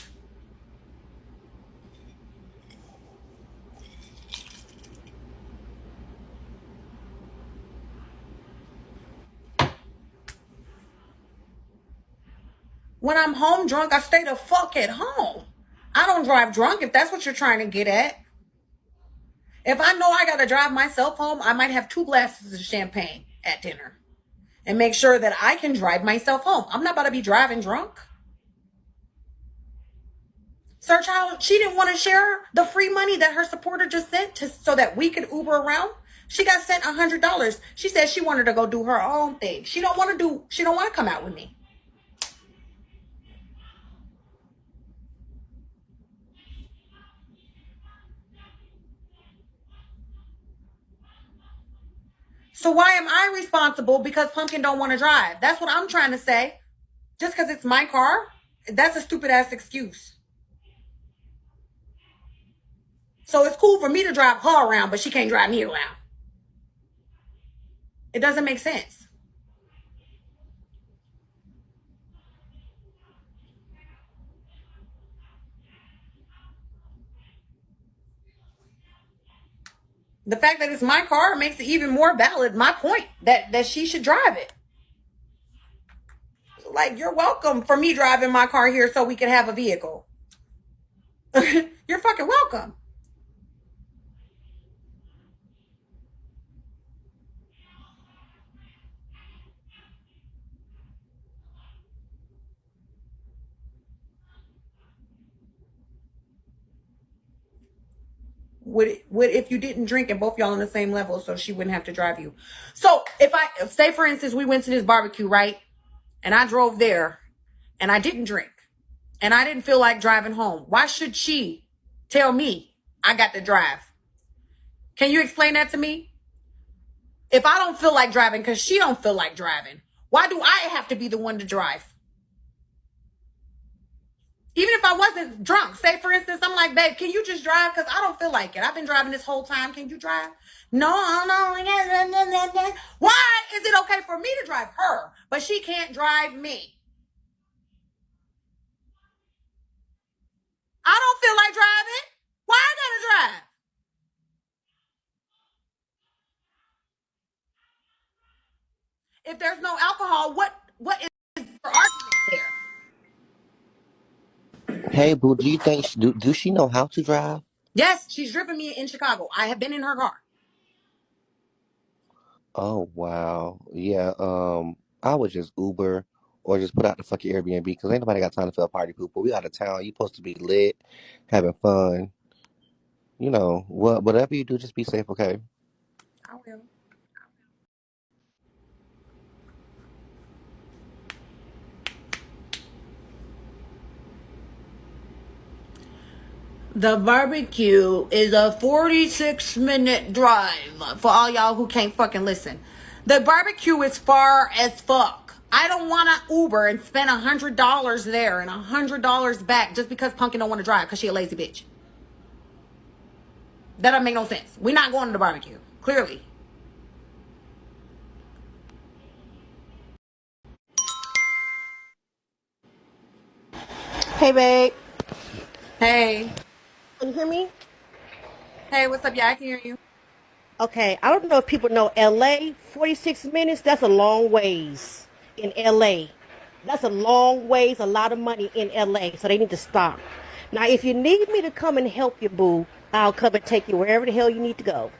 When I'm home drunk, I stay the fuck at home. I don't drive drunk if that's what you're trying to get at. If I know I got to drive myself home, I might have 2 glasses of champagne at dinner and make sure that I can drive myself home. I'm not about to be driving drunk. Sir Child, she didn't want to share the free money that her supporter just sent so that we could Uber around. She got sent $100. She said she wanted to go do her own thing. She don't want to come out with me. So why am I responsible because Pumpkin don't want to drive? That's what I'm trying to say. Just because it's my car, that's a stupid ass excuse. So it's cool for me to drive her around, but she can't drive me around. It doesn't make sense. The fact that it's my car makes it even more valid, my point, that she should drive it. Like, you're welcome for me driving my car here so we can have a vehicle. You're fucking welcome. Would if you didn't drink and both y'all on the same level so she wouldn't have to drive you? So if say for instance we went to this barbecue, right? And I drove there and I didn't drink and I didn't feel like driving home. Why should she tell me I got to drive? Can you explain that to me? If I don't feel like driving because she don't feel like driving, why do I have to be the one to drive? Even if I wasn't drunk, say for instance, I'm like, babe, can you just drive? Because I don't feel like it. I've been driving this whole time. Can you drive? No. Why is it okay for me to drive her, but she can't drive me? I don't feel like driving. Why I gotta drive? If there's no alcohol, what is your argument there? Hey, boo, do you think do she know how to drive? Yes, she's driven me in Chicago. I have been in her car. Oh wow, yeah. I would just Uber or just put out the fucking Airbnb because ain't nobody got time to fill a party pooper. We out of town. You supposed to be lit, having fun. You know what? Whatever you do, just be safe, okay? I will. The barbecue is a 46-minute drive for all y'all who can't fucking listen. The barbecue is far as fuck. I don't want to Uber and spend $100 there and $100 back just because Punkin don't want to drive because she a lazy bitch. That don't make no sense. We're not going to the barbecue. Clearly. Hey, babe. Hey. Can you hear me? Hey, what's up? Yeah, I can hear you. Okay, I don't know if people know LA, 46 minutes, that's a long ways in LA. That's a long ways, a lot of money in LA, so they need to stop. Now, if you need me to come and help you, boo, I'll come and take you wherever the hell you need to go.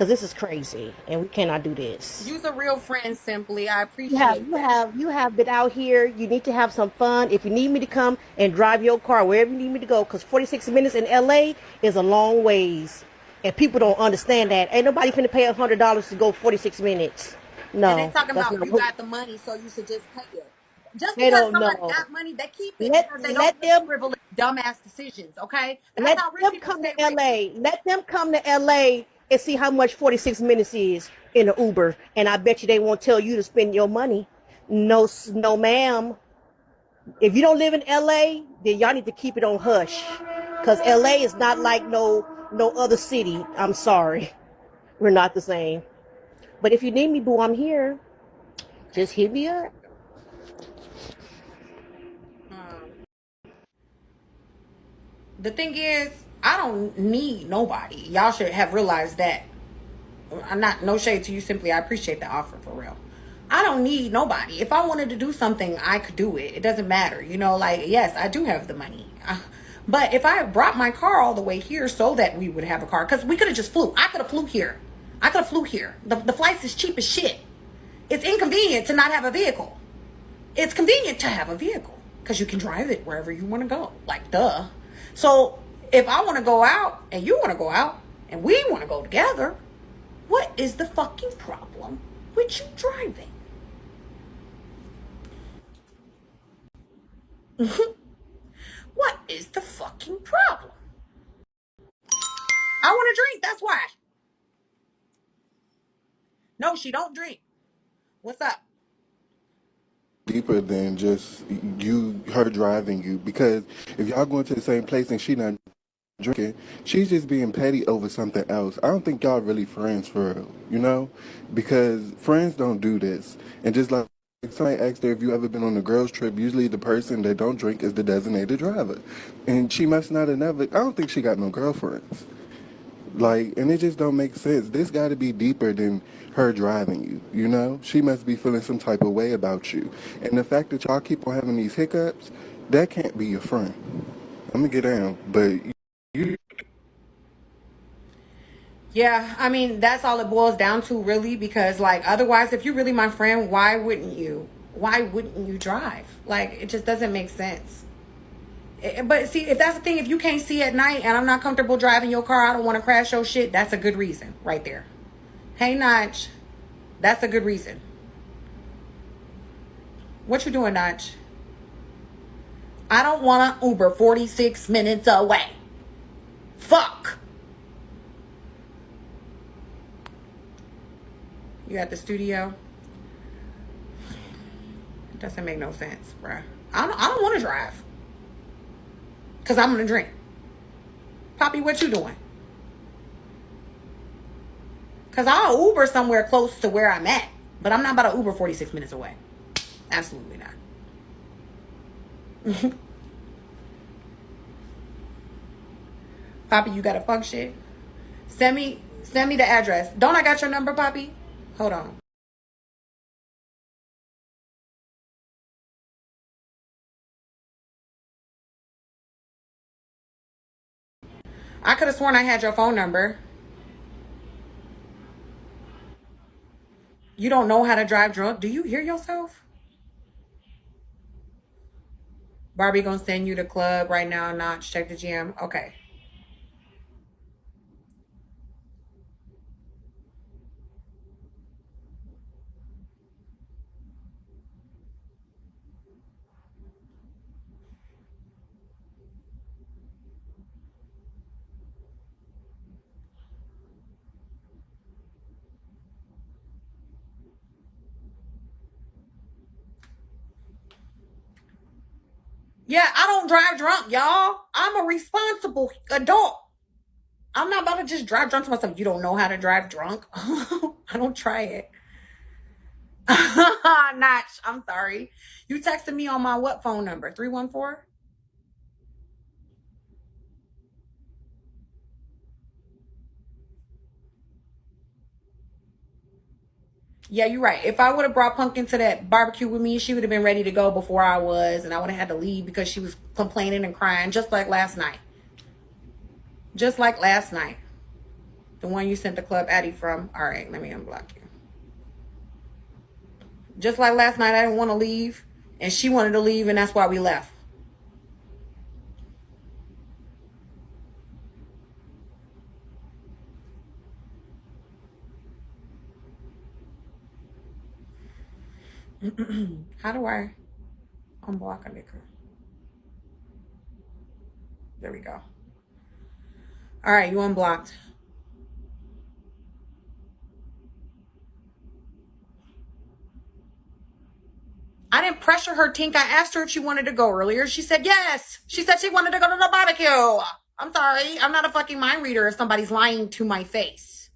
because this is crazy and we cannot do this. You's a real friend, Simply. I You have appreciate you that. have you have been out here. You need to have some fun. If you need me to come and drive your car wherever you need me to go, because 46 minutes in LA is a long ways, and people don't understand that. Ain't nobody finna pay $100 to go 46 minutes. And they No, talking that's about not you what got the money, so you should just pay it. Just they because don't somebody know. got money, they keep it Let because they don't let make them frivolous, dumbass decisions. Okay, that's let how rich them people come stay to rich. LA. Let them come to LA and see how much 46 minutes is in an Uber, and I bet you they won't tell you to spend your money. No, no, ma'am. If you don't live in LA, then y'all need to keep it on hush, cause LA is not like no other city. I'm sorry, we're not the same. But if you need me, boo, I'm here. Okay. Just hit me up. Um, the thing is, I don't need nobody. Y'all should have realized that. I'm not no shade to you. Simply, I appreciate the offer for real. I don't need nobody. If I wanted to do something, I could do it. It doesn't matter, you know. Like, yes, I do have the money, but if I brought my car all the way here so that we would have a car, because we could have just flew. I could have flew here. I could have flew here. The flights is cheap as shit. It's inconvenient to not have a vehicle. It's convenient to have a vehicle because you can drive it wherever you want to go. Like, duh. So if I want to go out and you want to go out and we want to go together, what is the fucking problem with you driving? What is the fucking problem? I want to drink. That's why. No, she don't drink. What's up? Deeper than just her driving you, because if y'all going to the same place and she not drinking, she's just being petty over something else. I don't think y'all really friends for real, because friends don't do this. And just like somebody asked her if you ever been on a girls trip, usually the person that don't drink is the designated driver, and she must not have never. I don't think she got no girlfriends. Like, and it just don't make sense. This got to be deeper than her driving you. She must be feeling some type of way about you. And the fact that y'all keep on having these hiccups, that can't be your friend. I'm gonna get down, but you. Yeah, I mean, that's all it boils down to, really, because, like, otherwise, if you're really my friend, why wouldn't you? Why wouldn't you drive? Like, it just doesn't make sense. But see, if that's the thing, if you can't see at night and I'm not comfortable driving your car, I don't want to crash your shit, that's a good reason right there. Hey, Notch, that's a good reason. What you doing, Notch? I don't want to Uber 46 minutes away. Fuck. You at the studio? It doesn't make no sense, bruh. I don't want to drive. Because I'm going to drink. Poppy, what you doing? Because I'll Uber somewhere close to where I'm at. But I'm not about to Uber 46 minutes away. Absolutely not. Poppy, you got a function? Send me the address. Don't I got your number, Poppy? Hold on. I could have sworn I had your phone number. You don't know how to drive drunk? Do you hear yourself? Barbie gonna send you to club right now, not check the gym. Okay. Yeah, I don't drive drunk, y'all. I'm a responsible adult. I'm not about to just drive drunk to myself. You don't know how to drive drunk? I don't try it. Notch, I'm sorry. You texted me on my what phone number? 314? Yeah, you're right. If I would have brought Pumpkin to that barbecue with me, she would have been ready to go before I was, and I would have had to leave because she was complaining and crying, just like last night. Just like last night. The one you sent the club Addy from. All right, let me unblock you. Just like last night, I didn't want to leave, and she wanted to leave, and that's why we left. How do I unblock a nigga? There we go. All right, you unblocked. I didn't pressure her, Tink. I asked her if she wanted to go earlier. She said yes. She said she wanted to go to the barbecue. I'm sorry. I'm not a fucking mind reader if somebody's lying to my face.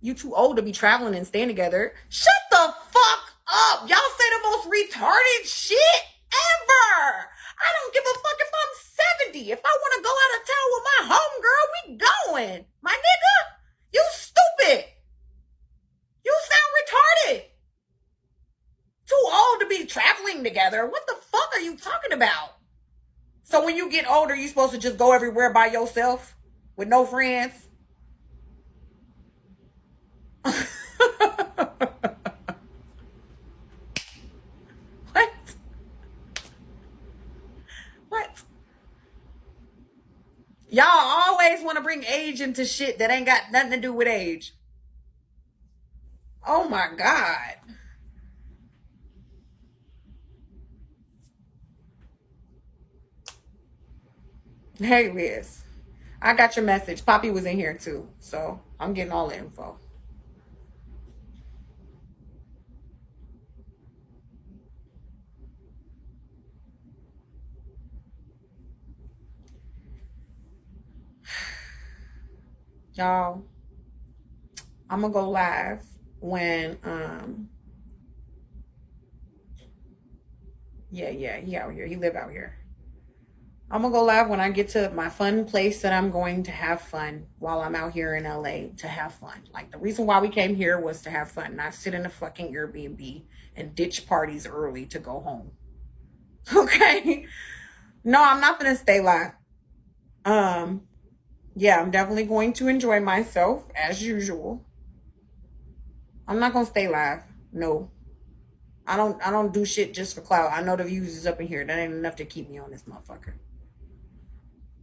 You too old to be traveling and staying together. Shut the fuck up. Y'all say the most retarded shit ever. I don't give a fuck if I'm 70. If I want to go out of town with my homegirl, we going. My nigga, you stupid. You sound retarded. Too old to be traveling together. What the fuck are you talking about? So when you get older, you supposed to just go everywhere by yourself with no friends? What? What? Y'all always want to bring age into shit that ain't got nothing to do with age. Oh my God. Hey, Liz. I got your message. Poppy was in here too. So I'm getting all the info. Y'all, I'm gonna go live when yeah, he out here. He live out here. I'm gonna go live when I get to my fun place that I'm going to have fun while I'm out here in LA to have fun. Like the reason why we came here was to have fun, not sit in a fucking Airbnb and ditch parties early to go home. Okay? No, I'm not gonna stay live. Yeah, I'm definitely going to enjoy myself as usual. I'm not gonna stay live. No. I don't do shit just for clout. I know the views is up in here. That ain't enough to keep me on this motherfucker.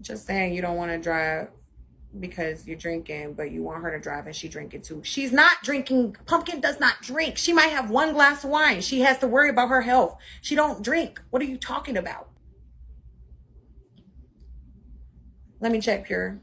Just saying you don't want to drive because you're drinking, but you want her to drive and she drinking too. She's not drinking. Pumpkin does not drink. She might have one glass of wine. She has to worry about her health. She don't drink. What are you talking about? Let me check Pure.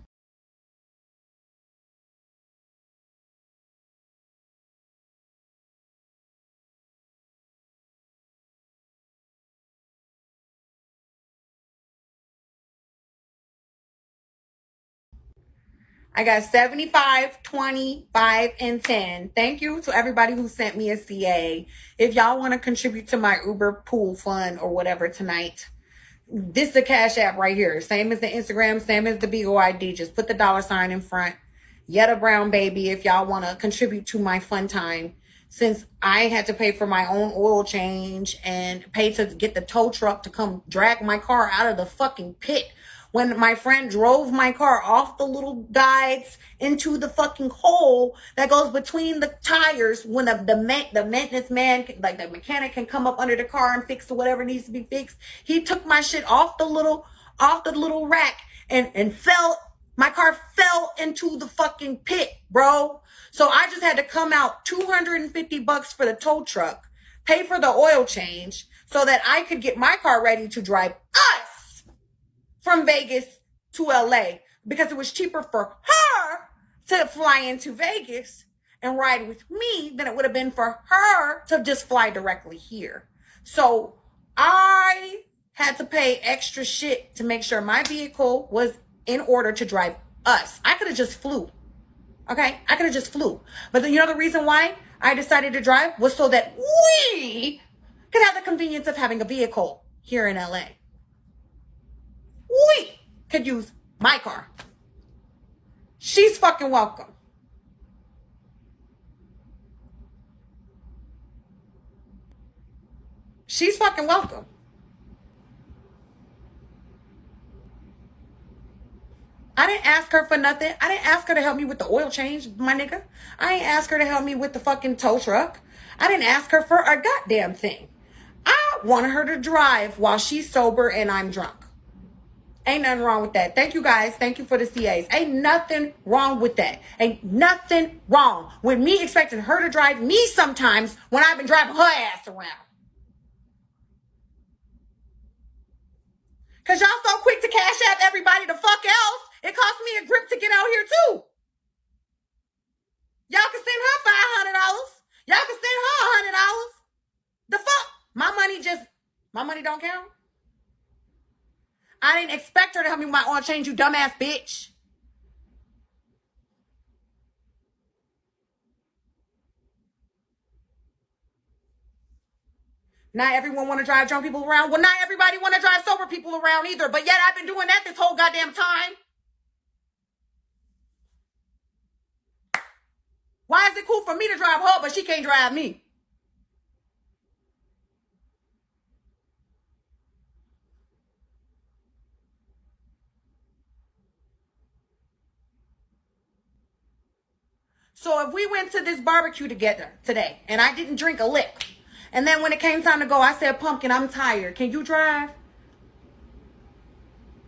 I got 75, 25, and 10. Thank you to everybody who sent me a CA. If y'all want to contribute to my Uber pool fund or whatever tonight, this is the Cash App right here. Same as the Instagram, same as the BOID. Just put the $ in front. Yetta Brown baby, if y'all want to contribute to my fun time. Since I had to pay for my own oil change and pay to get the tow truck to come drag my car out of the fucking pit. When my friend drove my car off the little guides into the fucking hole that goes between the tires, when the maintenance man, like the mechanic, can come up under the car and fix whatever needs to be fixed, he took my shit off the little rack and fell. My car fell into the fucking pit, bro. So I just had to come out $250 for the tow truck, pay for the oil change so that I could get my car ready to drive us from Vegas to LA, because it was cheaper for her to fly into Vegas and ride with me than it would have been for her to just fly directly here. So I had to pay extra shit to make sure my vehicle was in order to drive us. I could have just flew. Okay? I could have just flew. But you know the reason why I decided to drive was so that we could have the convenience of having a vehicle here in LA. We could use my car. She's fucking welcome. She's fucking welcome. I didn't ask her for nothing. I didn't ask her to help me with the oil change, my nigga. I ain't ask her to help me with the fucking tow truck. I didn't ask her for a goddamn thing. I wanted her to drive while she's sober and I'm drunk. Ain't nothing wrong with that. Thank you guys. Thank you for the CAs. Ain't nothing wrong with that. Ain't nothing wrong with me expecting her to drive me sometimes when I've been driving her ass around. Because y'all so quick to cash out everybody the fuck else. It cost me a grip to get out here too. Y'all can send her $500. Y'all can send her $100. The fuck? My money don't count. I didn't expect her to help me with my oil change, you dumbass bitch. Not everyone want to drive drunk people around. Well, not everybody want to drive sober people around either. But yet I've been doing that this whole goddamn time. Why is it cool for me to drive her, but she can't drive me? So if we went to this barbecue together today and I didn't drink a lick, and then when it came time to go, I said, Pumpkin, I'm tired. Can you drive?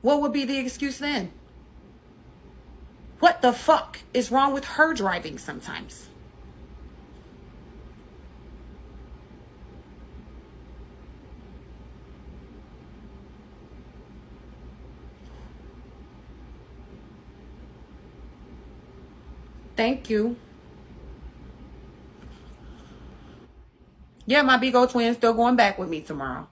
What would be the excuse then? What the fuck is wrong with her driving sometimes? Thank you. Yeah, my big old twin's still going back with me tomorrow.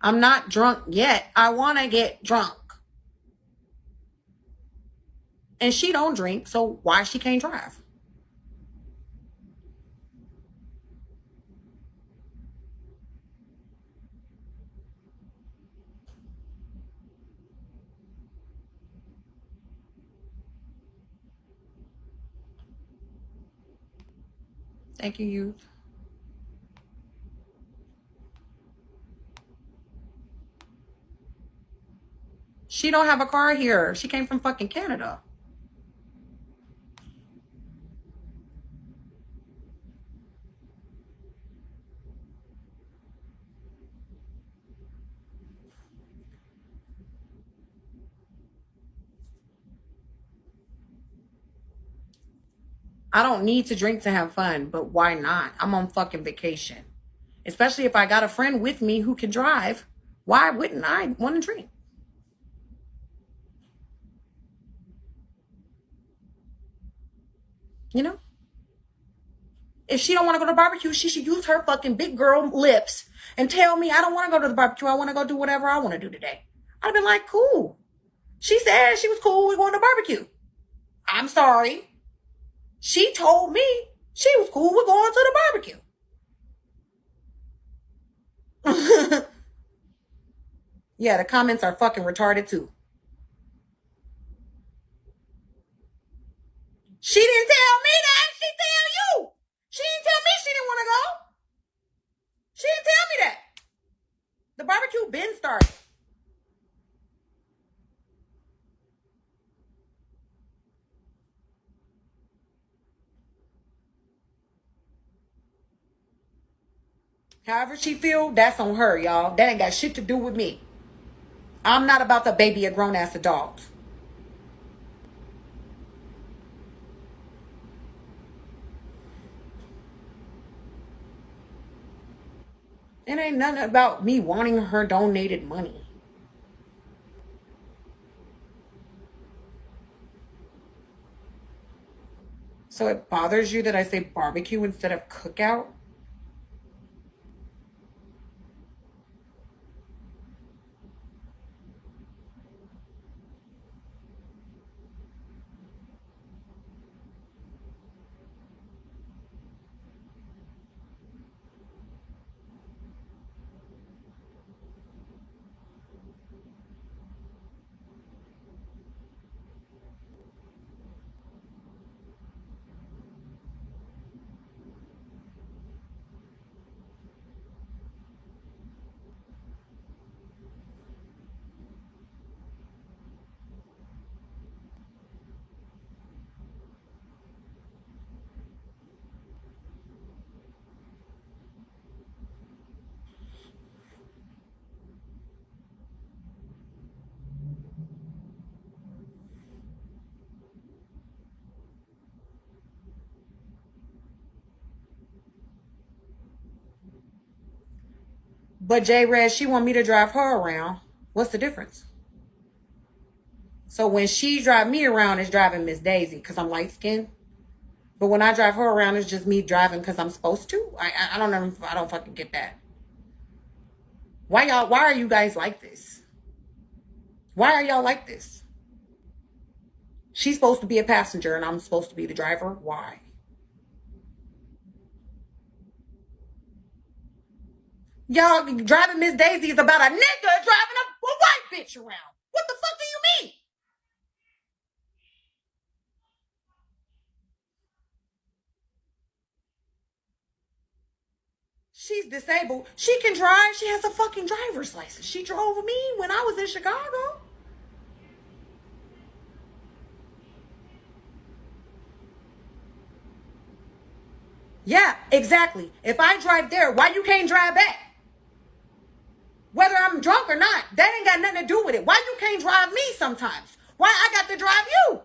I'm not drunk yet. I want to get drunk. And she don't drink, so why she can't drive? Thank you, youth. She don't have a car here. She came from fucking Canada. I don't need to drink to have fun, but why not? I'm on fucking vacation. Especially if I got a friend with me who can drive. Why wouldn't I want to drink? You know? If she don't want to go to the barbecue, she should use her fucking big girl lips and tell me I don't want to go to the barbecue. I want to go do whatever I want to do today. I'd have been like, cool. She said she was cool with going to barbecue. I'm sorry. She told me she was cool with going to the barbecue. Yeah, the comments are fucking retarded too. She didn't tell me that. She tell you. She didn't tell me she didn't want to go. She didn't tell me that. The barbecue been started. However she feel, that's on her, y'all. That ain't got shit to do with me. I'm not about to baby a grown ass adult. It ain't nothing about me wanting her donated money. So it bothers you that I say barbecue instead of cookout? But J Red, she want me to drive her around. What's the difference? So when she drive me around, it's driving Miss Daisy because I'm light skinned. But when I drive her around, it's just me driving because I'm supposed to. I don't know. I don't fucking get that. Why are you guys like this? Why are y'all like this? She's supposed to be a passenger and I'm supposed to be the driver. Why? Y'all driving Miss Daisy is about a nigga driving a white bitch around. What the fuck do you mean? She's disabled. She can drive. She has a fucking driver's license. She drove me when I was in Chicago. Yeah, exactly. If I drive there, why you can't drive back? Whether I'm drunk or not, that ain't got nothing to do with it. Why you can't drive me sometimes? Why I got to drive you?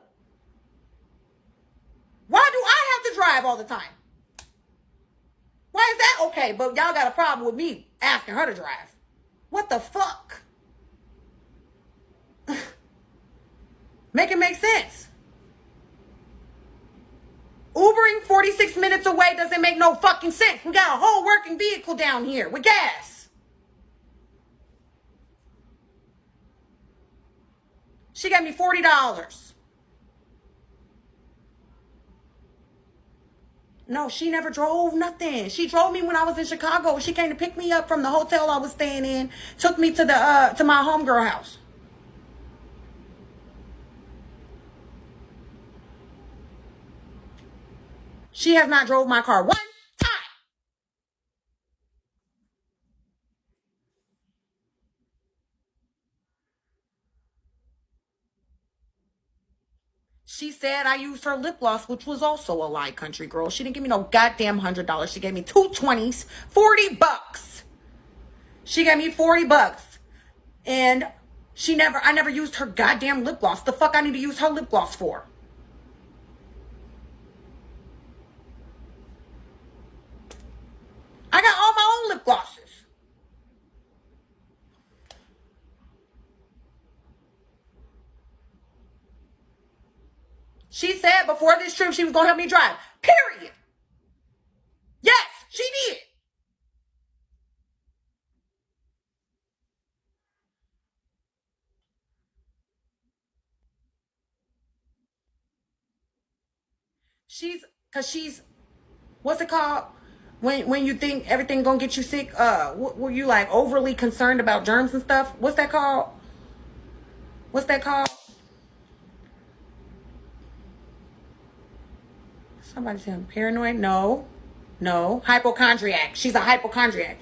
Why do I have to drive all the time? Why is that okay? But y'all got a problem with me asking her to drive. What the fuck? Make it make sense. Ubering 46 minutes away doesn't make no fucking sense. We got a whole working vehicle down here with gas. She got me $40. No, she never drove nothing. She drove me when I was in Chicago. She came to pick me up from the hotel I was staying in, took me to the to my homegirl house. She has not drove my car one time. She said I used her lip gloss, which was also a lie, country girl. She didn't give me no goddamn $100. She gave me two 20s, $40. She gave me $40. And I never used her goddamn lip gloss. The fuck I need to use her lip gloss for? I got all my own lip glosses. She said before this trip she was gonna help me drive. Period. Yes, she did. She's what's it called? When you think everything gonna get you sick, were you like overly concerned about germs and stuff? What's that called? What's that called? Somebody said I'm paranoid. No. Hypochondriac. She's a hypochondriac.